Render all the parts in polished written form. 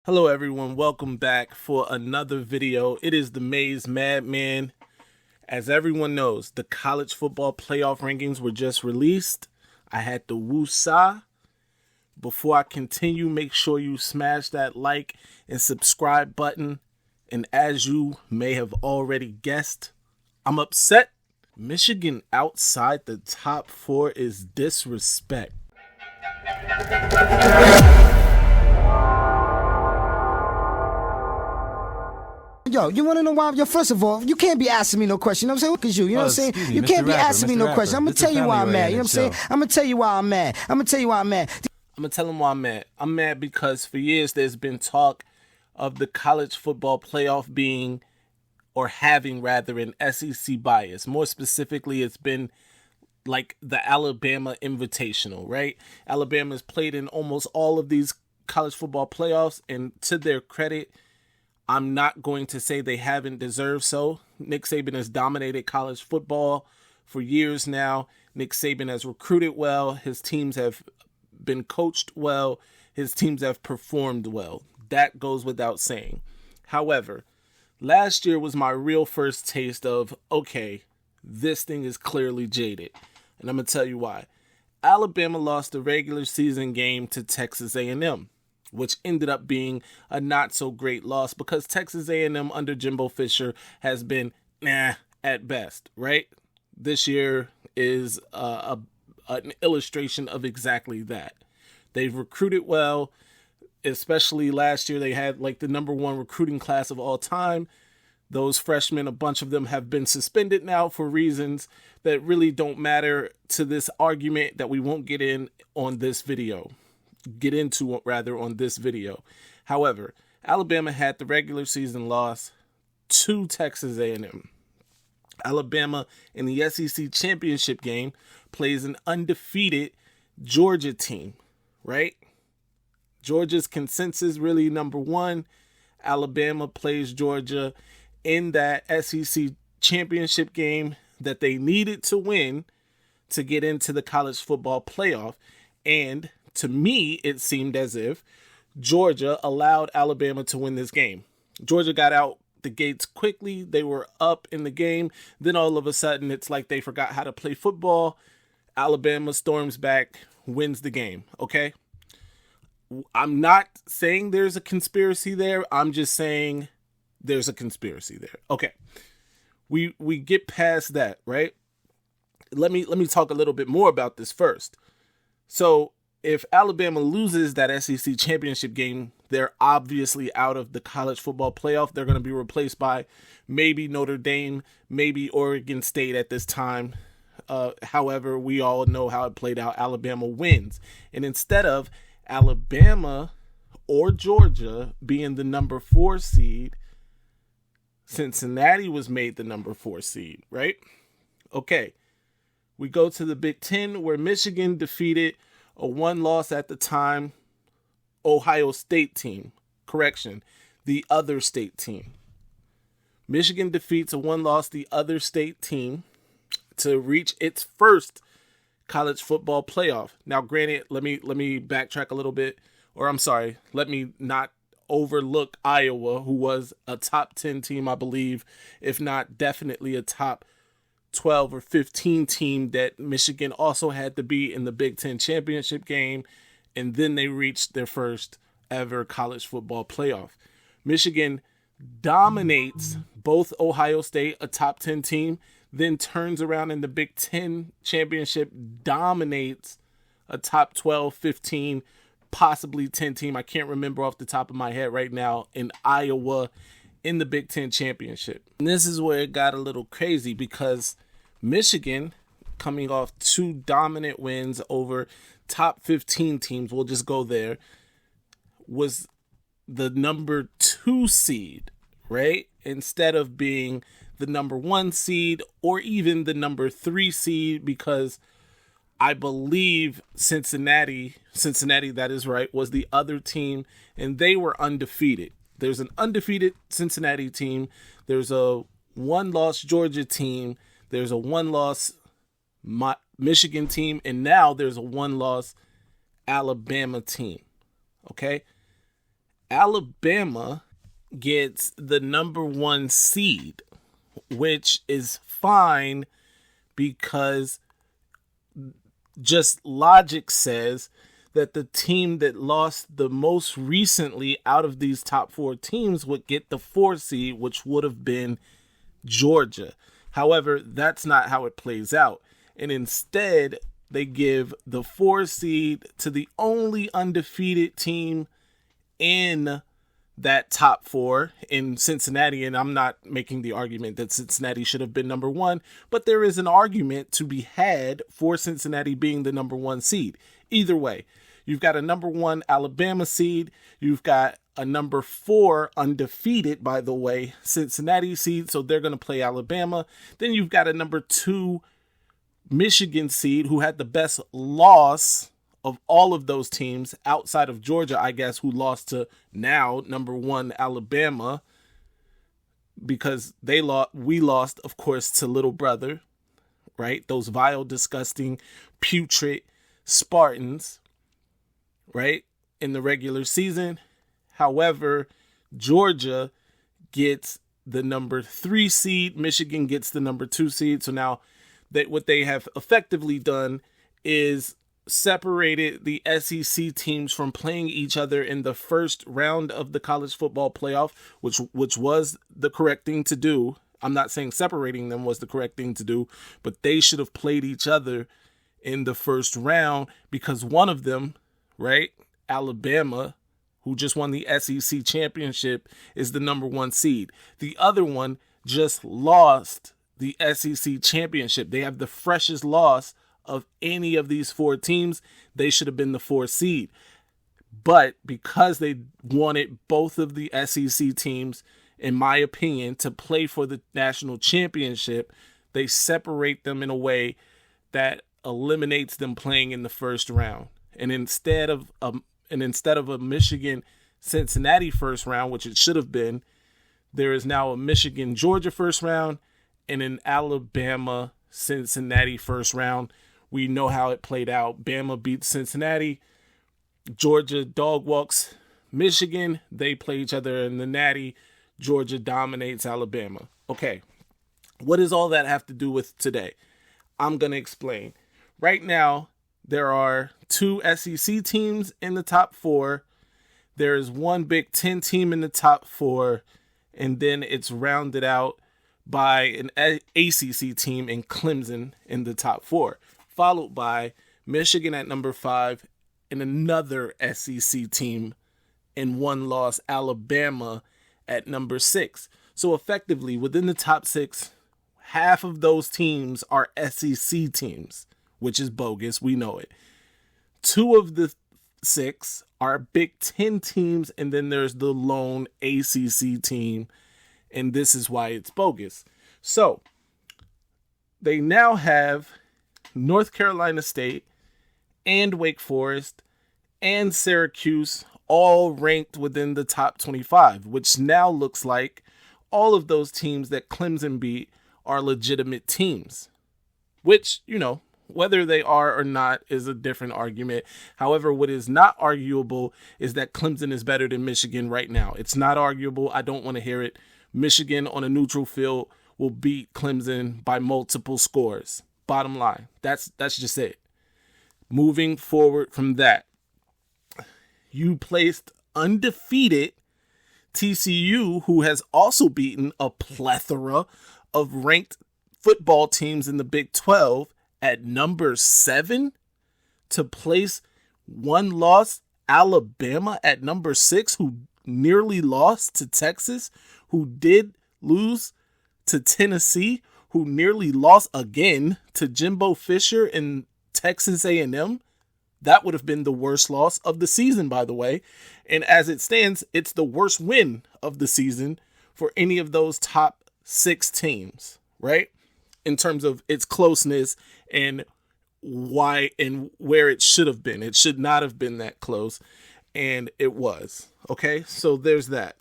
Hello everyone, welcome back for another video. It is the Maize Madman. As everyone knows, the college football playoff rankings were just released. I had to woo-saw. Before I continue, make sure you smash that like and subscribe button. And as you may have already guessed, I'm upset. Michigan outside the top 4 is disrespect. Yo, you want to know why? Yo, first of all, you can't be asking me no question. You know what I'm saying? Look at you. You know what I'm saying? You can't be asking me no question. I'm going to tell you why I'm mad. You know what I'm saying? I'm going to tell you why I'm mad. I'm going to tell you why I'm mad. I'm going to tell them why I'm mad. I'm mad because for years there's been talk of the college football playoff being, or having rather, an SEC bias. More specifically, it's been like the Alabama Invitational, right? Alabama's played in almost all of these college football playoffs, and to their credit, I'm not going to say they haven't deserved so. Nick Saban has dominated college football for years now. Nick Saban has recruited well. His teams have been coached well. His teams have performed well. That goes without saying. However, last year was my real first taste of, okay, this thing is clearly jaded. And I'm going to tell you why. Alabama lost the regular season game to Texas A&M, which ended up being a not so great loss because Texas A&M under Jimbo Fisher has been at best, right? This year is an illustration of exactly that. They've recruited well, especially last year they had like the #1 recruiting class of all time. Those freshmen, a bunch of them have been suspended now for reasons that really don't matter to this argument that we won't get into on this video. However, Alabama had the regular season loss to Texas A&M. Alabama in the SEC championship game plays an undefeated Georgia team, right? Georgia's consensus really #1. Alabama plays Georgia in that SEC championship game that they needed to win to get into the college football playoff. And to me, it seemed as if Georgia allowed Alabama to win this game. Georgia got out the gates quickly. They were up in the game. Then all of a sudden, it's like they forgot how to play football. Alabama storms back, wins the game, okay? I'm not saying there's a conspiracy there. I'm just saying there's a conspiracy there. Okay. We get past that, right? Let me talk a little bit more about this first. So, if Alabama loses that SEC championship game, they're obviously out of the college football playoff. They're going to be replaced by maybe Notre Dame, maybe Oregon State at this time. However, we all know how it played out. Alabama wins. And instead of Alabama or Georgia being the #4 seed, Cincinnati was made the #4 seed, right? Okay. We go to the Big Ten, where Michigan defeated a 1-loss at the time Ohio State team. Correction, the other state team. Michigan defeats a 1-loss the other state team to reach its first college football playoff. Now, granted, let me backtrack a little bit, or I'm sorry, let me not overlook Iowa, who was a top 10 team, I believe, if not definitely a top 12 or 15 team that Michigan also had to be in the Big Ten championship game, and then they reached their first ever college football playoff. Michigan dominates both Ohio State, a top 10 team, then turns around in the Big Ten championship, dominates a top 12, 15, possibly 10 team. I can't remember off the top of my head right now, in Iowa in the Big Ten championship. And this is where it got a little crazy because Michigan, coming off 2 dominant wins over top 15 teams, we'll just go there, was the #2 seed, right? Instead of being the #1 seed or even the #3 seed, because I believe Cincinnati, that is right, was the other team, and they were undefeated. There's an undefeated Cincinnati team. There's a 1-loss Georgia team. There's a 1-loss Michigan team. And now there's a 1-loss Alabama team. Okay? Alabama gets the number 1 seed, which is fine because just logic says that the team that lost the most recently out of these top 4 teams would get the 4 seed, which would have been Georgia. However, that's not how it plays out. And instead, they give the 4 seed to the only undefeated team in that top 4 in Cincinnati. And I'm not making the argument that Cincinnati should have been number 1, but there is an argument to be had for Cincinnati being the number 1 seed. Either way, you've got a number 1 Alabama seed. You've got a number 4 undefeated, by the way, Cincinnati seed. So they're going to play Alabama. Then you've got a number 2 Michigan seed who had the best loss of all of those teams outside of Georgia, I guess, who lost to now number 1 Alabama because we lost, of course, to little brother, right? Those vile, disgusting, putrid Spartans, right? In the regular season. However, Georgia gets the number 3 seed. Michigan gets the number 2 seed. So now what they have effectively done is separated the SEC teams from playing each other in the first round of the college football playoff, which was the correct thing to do. I'm not saying separating them was the correct thing to do, but they should have played each other in the first round because one of them, right, Alabama, who just won the SEC championship, is the number 1 seed. The other one just lost the SEC championship. They have the freshest loss of any of these 4 teams. They should have been the 4 seed. But because they wanted both of the SEC teams, in my opinion, to play for the national championship, they separate them in a way that eliminates them playing in the first round. And instead of a Michigan-Cincinnati first round, which it should have been, there is now a Michigan-Georgia first round and an Alabama-Cincinnati first round. We know how it played out. Bama beats Cincinnati. Georgia dog walks Michigan. They play each other in the Natty. Georgia dominates Alabama. Okay, what does all that have to do with today? I'm going to explain. Right now, there are 2 SEC teams in the top 4. There is 1 Big Ten team in the top 4. And then it's rounded out by an ACC team in Clemson in the top 4. Followed by Michigan at number 5 and another SEC team in 1 loss, Alabama at number 6. So effectively, within the top 6, half of those teams are SEC teams, which is bogus. We know it. 2 of the 6 are Big Ten teams, and then there's the lone ACC team, and this is why it's bogus. So they now have North Carolina State and Wake Forest and Syracuse all ranked within the top 25, which now looks like all of those teams that Clemson beat are legitimate teams, which, whether they are or not is a different argument. However, what is not arguable is that Clemson is better than Michigan right now. It's not arguable. I don't want to hear it. Michigan on a neutral field will beat Clemson by multiple scores. Bottom line. That's just it. Moving forward from that, you placed undefeated TCU, who has also beaten a plethora of ranked football teams in the Big 12, at number 7, to place 1 loss Alabama at number 6, who nearly lost to Texas, who did lose to Tennessee, who nearly lost again to Jimbo Fisher in Texas A&M. That would have been the worst loss of the season, by the way. And as it stands, it's the worst win of the season for any of those top 6 teams, right? In terms of its closeness and why and where it should have been. It should not have been that close, and it was. Okay, so there's that.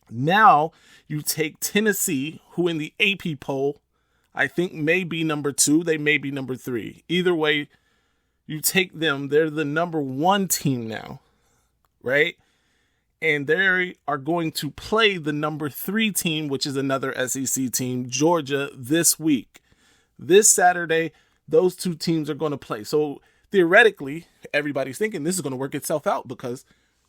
Now you take Tennessee, who in the AP poll, I think may be number 2. They may be number 3. Either way, you take them. They're the number 1 team now, right? and they are going to play the number 3 team, which is another SEC team, Georgia, this week. This Saturday, those 2 teams are going to play. So theoretically, everybody's thinking this is going to work itself out because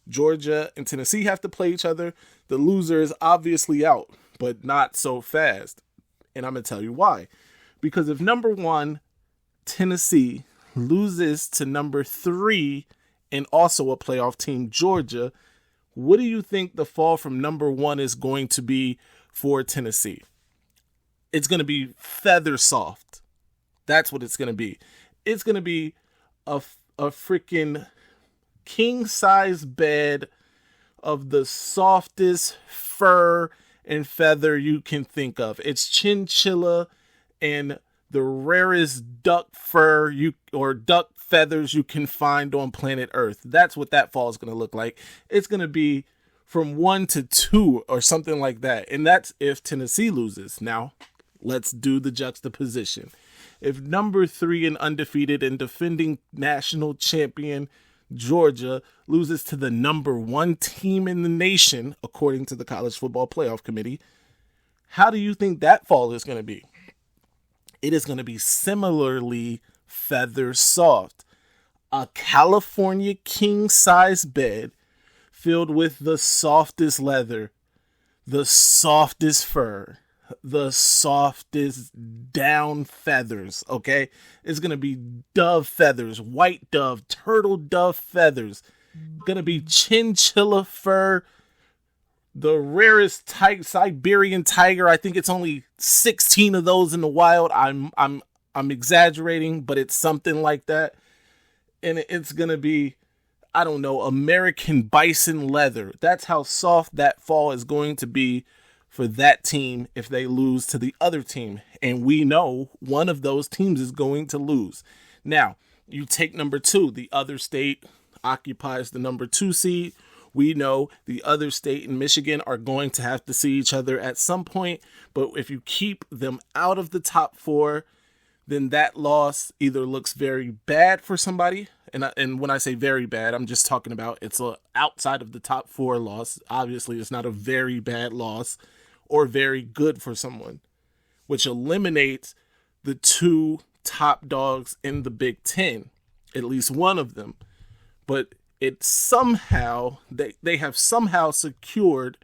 Georgia and Tennessee have to play each other. The loser is obviously out, but not so fast. And I'm going to tell you why. Because if number 1, Tennessee, loses to number 3 and also a playoff team, Georgia, what do you think the fall from number 1 is going to be for Tennessee? It's going to be feather soft. That's what it's going to be. It's going to be a freaking king-size bed of the softest fur and feather you can think of. It's chinchilla and the rarest duck fur or duck feathers you can find on planet Earth. That's what that fall is going to look like. It's going to be from 1 to 2 or something like that. And that's if Tennessee loses. Now, let's do the juxtaposition. If number 3 and undefeated and defending national champion Georgia loses to the number 1 team in the nation, according to the College Football Playoff Committee, how do you think that fall is going to be? It is going to be similarly feather soft. A California king-size bed filled with the softest leather, the softest fur, the softest down feathers, okay? It's going to be dove feathers, white dove, turtle dove feathers. Going to be chinchilla fur, the rarest Siberian tiger. I think it's only 16 of those in the wild. I'm exaggerating, but it's something like that. And it's going to be, I don't know, American bison leather. That's how soft that fall is going to be for that team if they lose to the other team. And we know one of those teams is going to lose. Now, you take number 2. The other state occupies the number 2 seed. We know the other state and Michigan are going to have to see each other at some point. But if you keep them out of the top 4, then that loss either looks very bad for somebody. And when I say very bad, I'm just talking about it's a outside of the top 4 loss. Obviously, it's not a very bad loss or very good for someone, which eliminates the 2 top dogs in the Big Ten, at least one of them. But it's somehow, they have somehow secured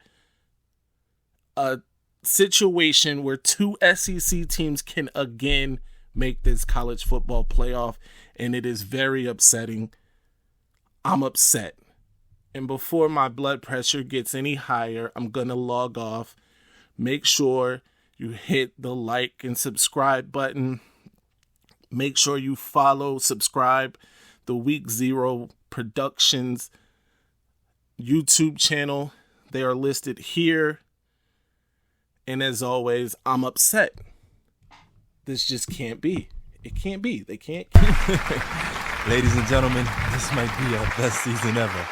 a situation where 2 SEC teams can again make this college football playoff, and it is very upsetting. I'm upset. And before my blood pressure gets any higher, I'm going to log off. Make sure you hit the like and subscribe button. Make sure you subscribe the Week 0 Productions YouTube channel. They are listed here. And as always, I'm upset. This just can't be. It can't be. They can't. Ladies and gentlemen, this might be our best season ever.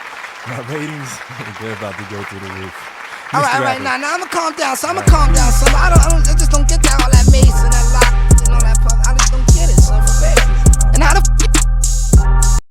My ratings, they're about to go through the roof. All right, now I'm gonna calm down. So I just don't get down all that Maize and that lock and all that puff. I just don't get it, son. And how the